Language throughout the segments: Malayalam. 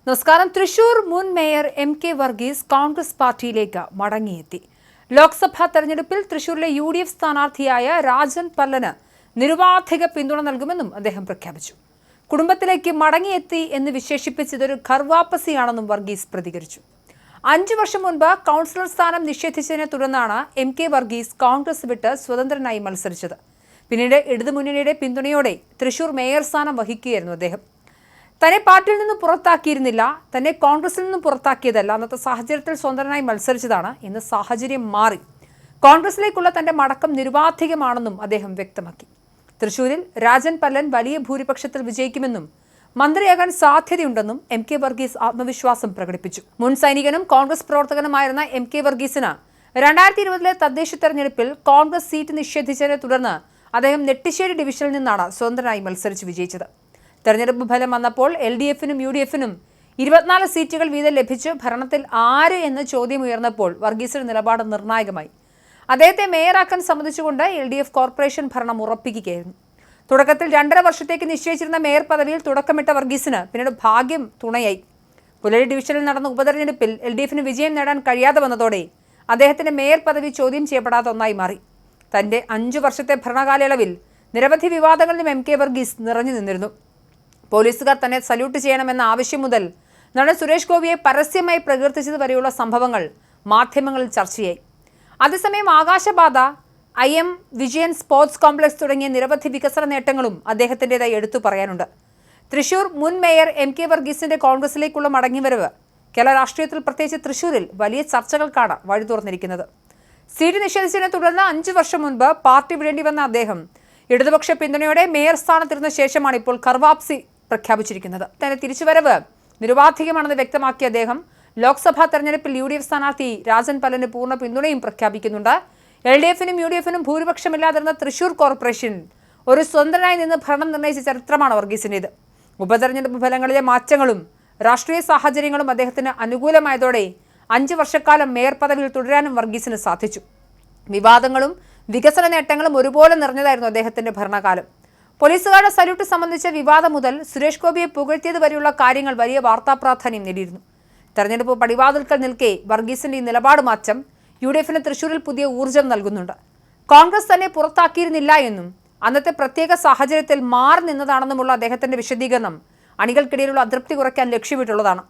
നമസ്കാരം. തൃശൂർ മുൻ മേയർ MK വർഗീസ് കോൺഗ്രസ് പാർട്ടിയിലേക്ക് മടങ്ങിയെത്തി. ലോക്സഭാ തെരഞ്ഞെടുപ്പിൽ തൃശൂരിലെ UDF സ്ഥാനാർത്ഥിയായ രാജൻ പല്ലന് നിരുപാധിക പിന്തുണ നൽകുമെന്നും അദ്ദേഹം പ്രഖ്യാപിച്ചു. കുടുംബത്തിലേക്ക് മടങ്ങിയെത്തി എന്ന് വിശേഷിപ്പിച്ചതൊരു ഘർവാപ്പസിയാണെന്നും വർഗീസ് പ്രതികരിച്ചു. 5 വർഷം മുൻപ് കൗൺസിലർ സ്ഥാനം നിഷേധിച്ചതിനെ തുടർന്നാണ് MK വർഗീസ് കോൺഗ്രസ് വിട്ട് സ്വതന്ത്രനായി മത്സരിച്ചത്. പിന്നീട് ഇടതുമുന്നണിയുടെ പിന്തുണയോടെ തൃശൂർ മേയർ സ്ഥാനം വഹിക്കുകയായിരുന്നു അദ്ദേഹം. തന്നെ പാർട്ടിയിൽ നിന്ന് പുറത്താക്കിയിരുന്നില്ല, തന്നെ കോൺഗ്രസിൽ നിന്നും പുറത്താക്കിയതല്ല. അന്നത്തെ സാഹചര്യത്തിൽ സ്വതന്ത്രനായി മത്സരിച്ചതാണ്. ഇന്ന് സാഹചര്യം മാറി. കോൺഗ്രസിലേക്കുള്ള തന്റെ മടക്കം നിരുപാധികമാണെന്നും അദ്ദേഹം വ്യക്തമാക്കി. തൃശൂരിൽ രാജൻ പല്ലൻ വലിയ ഭൂരിപക്ഷത്തിൽ വിജയിക്കുമെന്നും മന്ത്രിയാകാൻ സാധ്യതയുണ്ടെന്നും MK വർഗീസ് ആത്മവിശ്വാസം പ്രകടിപ്പിച്ചു. മുൻ സൈനികനും കോൺഗ്രസ് പ്രവർത്തകനുമായിരുന്ന MK വർഗീസിന് 2020 തദ്ദേശ തെരഞ്ഞെടുപ്പിൽ കോൺഗ്രസ് സീറ്റ് നിഷേധിച്ചതിനെ തുടർന്ന് അദ്ദേഹം നെട്ടിശ്ശേരി ഡിവിഷനിൽ നിന്നാണ് സ്വതന്ത്രനായി മത്സരിച്ച് വിജയിച്ചത്. തെരഞ്ഞെടുപ്പ് ഫലം വന്നപ്പോൾ LDF-നും UDF-നും 24 സീറ്റുകൾ വീതം ലഭിച്ചു. ഭരണത്തിൽ ആര് എന്ന ചോദ്യം ഉയർന്നപ്പോൾ വർഗീസിന്റെ നിലപാട് നിർണായകമായി. അദ്ദേഹത്തെ മേയറാക്കാൻ സമ്മതിച്ചുകൊണ്ട് LDF കോർപ്പറേഷൻ ഭരണം ഉറപ്പിക്കുകയായിരുന്നു. തുടക്കത്തിൽ 2.5 വർഷത്തേക്ക് നിശ്ചയിച്ചിരുന്ന മേയർ പദവിയിൽ തുടക്കമിട്ട വർഗീസിന് പിന്നീട് ഭാഗ്യം തുണയായി. പുലരി ഡിവിഷനിൽ നടന്ന ഉപതെരഞ്ഞെടുപ്പിൽ LDF-ന് വിജയം നേടാൻ കഴിയാതെ വന്നതോടെ അദ്ദേഹത്തിന്റെ മേയർ പദവി ചോദ്യം ചെയ്യപ്പെടാത്ത ഒന്നായി മാറി. തന്റെ 5 വർഷത്തെ ഭരണകാലയളവിൽ നിരവധി വിവാദങ്ങളിലും MK വർഗീസ് നിറഞ്ഞു നിന്നിരുന്നു. പോലീസുകാർ തന്നെ സല്യൂട്ട് ചെയ്യണമെന്ന ആവശ്യം മുതൽ നടൻ സുരേഷ് ഗോപിയെ പരസ്യമായി പ്രകീർത്തിച്ചത് വരെയുള്ള സംഭവങ്ങൾ മാധ്യമങ്ങളിൽ ചർച്ചയായി. അതേസമയം ആകാശപാത, IM വിജയൻ സ്പോർട്സ് കോംപ്ലക്സ് തുടങ്ങിയ നിരവധി വികസന നേട്ടങ്ങളും അദ്ദേഹത്തിൻ്റെതായി എടുത്തു പറയാനുണ്ട്. തൃശൂർ മുൻ മേയർ MK വർഗീസിന്റെ കോൺഗ്രസിലേക്കുള്ള മടങ്ങിവരവ് കേരള രാഷ്ട്രീയത്തിൽ പ്രത്യേകിച്ച് തൃശൂരിൽ വലിയ ചർച്ചകൾക്കാണ് വഴി തുറന്നിരിക്കുന്നത്. സീറ്റ് നിഷേധിച്ചതിനെ തുടർന്ന് 5 വർഷം മുൻപ് പാർട്ടി വിടേണ്ടി വന്ന അദ്ദേഹം ഇടതുപക്ഷ പിന്തുണയോടെ മേയർ സ്ഥാനത്തിരുന്ന ശേഷമാണ് ഇപ്പോൾ ഘർവാപ്സി പ്രഖ്യാപിച്ചിരിക്കുന്നത്. തന്റെ തിരിച്ചുവരവ് നിരുപാധികമാണെന്ന് വ്യക്തമാക്കിയ അദ്ദേഹം ലോക്സഭാ തെരഞ്ഞെടുപ്പിൽ UDF സ്ഥാനാർത്ഥി രാജൻ പല്ലന് പൂർണ്ണ പിന്തുണയും പ്രഖ്യാപിക്കുന്നുണ്ട്. LDF-നും UDF-നും ഭൂരിപക്ഷമില്ലാതിരുന്ന തൃശൂർ കോർപ്പറേഷൻ ഒരു സ്വതന്ത്രനായി നിന്ന് ഭരണം നിർണ്ണയിച്ച ചരിത്രമാണ് വർഗീസിൻ്റേത്. ഉപതെരഞ്ഞെടുപ്പ് ഫലങ്ങളിലെ മാറ്റങ്ങളും രാഷ്ട്രീയ സാഹചര്യങ്ങളും അദ്ദേഹത്തിന് അനുകൂലമായതോടെ 5 വർഷക്കാലം മേയർ പദവിയിൽ തുടരാനും വർഗീസിന് സാധിച്ചു. വിവാദങ്ങളും വികസന നേട്ടങ്ങളും ഒരുപോലെ നിറഞ്ഞതായിരുന്നു അദ്ദേഹത്തിന്റെ ഭരണകാലം. പോലീസുകാരുടെ സല്യൂട്ട് സംബന്ധിച്ച വിവാദം മുതൽ സുരേഷ് ഗോപിയെ പുകഴ്ത്തിയത് വരെയുള്ള കാര്യങ്ങൾ വലിയ വാർത്താ പ്രാധാന്യം നേടിയിരുന്നു. തെരഞ്ഞെടുപ്പ് പടിവാതിൽക്കൽ നിൽക്കെ വർഗീസിന്റെ ഈ നിലപാട് മാറ്റം UDF-ന് തൃശൂരിൽ പുതിയ ഊർജ്ജം നൽകുന്നുണ്ട്. കോൺഗ്രസ് തന്നെ പുറത്താക്കിയിരുന്നില്ല എന്നും അന്നത്തെ പ്രത്യേക സാഹചര്യത്തിൽ മാറി നിന്നതാണെന്നുമുള്ള അദ്ദേഹത്തിന്റെ വിശദീകരണം അണികൾക്കിടയിലുള്ള അതൃപ്തി കുറയ്ക്കാൻ ലക്ഷ്യമിട്ടുള്ളതാണ്.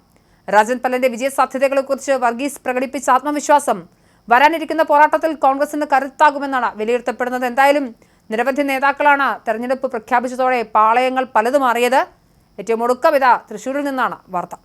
രാജൻ പല്ലന്റെ വിജയ സാധ്യതകളെക്കുറിച്ച് വർഗീസ് പ്രകടിപ്പിച്ച ആത്മവിശ്വാസം വരാനിരിക്കുന്ന പോരാട്ടത്തിൽ കോൺഗ്രസിന് കരുത്താകുമെന്നാണ് വിലയിരുത്തപ്പെടുന്നത്. എന്തായാലും നിരവധി നേതാക്കളാണ് തെരഞ്ഞെടുപ്പ് പ്രഖ്യാപിച്ചതോടെ പാളയങ്ങൾ പലതും അറിയത്. ഏറ്റവും ഒടുക്കം തൃശൂരിൽ നിന്നാണ് വാർത്ത.